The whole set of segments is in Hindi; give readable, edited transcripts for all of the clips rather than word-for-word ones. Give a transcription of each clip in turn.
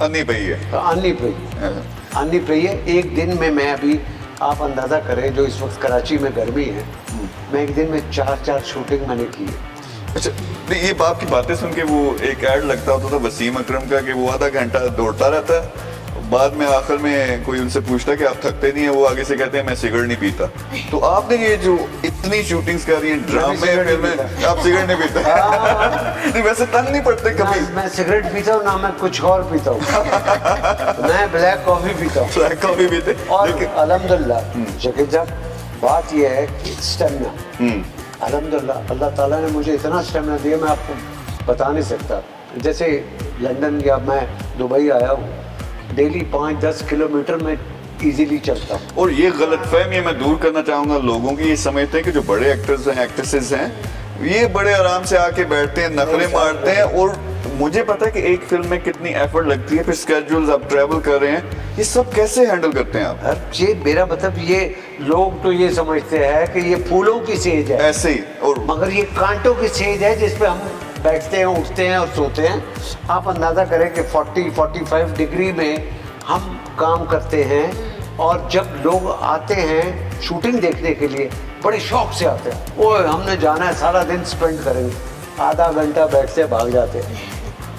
अन्नी पई है। अन्नी पई, अन्नी पई है। एक दिन में मैं अभी, आप अंदाज़ा करें जो इस वक्त कराची में गर्मी है, मैं एक दिन में 4 शूटिंग मैंने की है। अच्छा, नहीं ये बाप की बातें सुन के वो एक ऐड लगता होता था वसीम अकरम का कि वो आधा घंटा दौड़ता रहता है, बाद में आखिर में कोई उनसे पूछता कि आप थकते नहीं है, वो आगे से कहते हैं मैं सिगरेट नहीं पीता। तो आपने ये जो इतनी शूटिंग्स कर रही हैं, ड्रामे फिल्में, आप सिगरेट नहीं पीता? नहीं वैसे तंग नहीं पड़ते कभी? मैं सिगरेट पीता हूँ ना, मैं कुछ और पीता हूँ। मैं ब्लैक कॉफी पीता हूँ। ब्लैक कॉफी पीते और अल्हम्दुलिल्लाह शकील साहब, बात यह है कि स्टेमिना, अल्हम्दुलिल्लाह अल्लाह ताला ने मुझे इतना स्टेमिना दिया मैं आपको बता नहीं सकता। जैसे लंदन या मैं दुबई आया हूँ, डेली 5-10 किलोमीटर में इजीली चलता हूँ। और ये गलतफहमी मैं दूर करना चाहूंगा लोगों की, ये समझते हैं कि जो बड़े एक्टर्स हैं, एक्ट्रेसेस हैं, ये बड़े आराम से आके बैठते हैं, नखरे मारते हैं। और मुझे पता है कि एक फिल्म में कितनी एफर्ट लगती है, फिर स्केड्यूल्स, आप ट्रैवल कर रहे हैं, ये सब कैसे हैंडल करते हैं आप? अब ये मेरा मतलब, ये लोग तो ये समझते हैं कि ये फूलों की सेज है, ऐसे ही, और मगर ये कांटों की सेज है जिस पे हम बैठते हैं, उठते हैं और सोते हैं। आप अंदाज़ा करें कि 40-45 डिग्री में हम काम करते हैं, और जब लोग आते हैं शूटिंग देखने के लिए बड़े शौक से आते हैं, वो हमने जाना है, सारा दिन स्पेंड करेंगे, आधा घंटा बैठते भाग जाते हैं।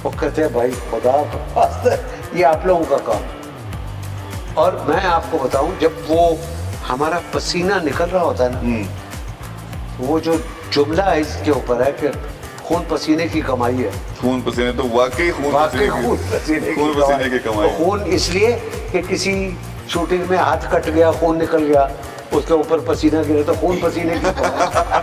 वो कहते हैं भाई खुदा का ये आप लोगों का काम। और मैं आपको बताऊं, जब वो हमारा पसीना निकल रहा होता है ना, वो जो जुमला है इसके ऊपर है कि खून पसीने की कमाई है। खून पसीने, तो वाकई खून पसीने की कमाई। खून इसलिए कि किसी शूटिंग में हाथ कट गया, खून निकल गया, उसके ऊपर पसीना गिरा, तो खून पसीने की कमाई।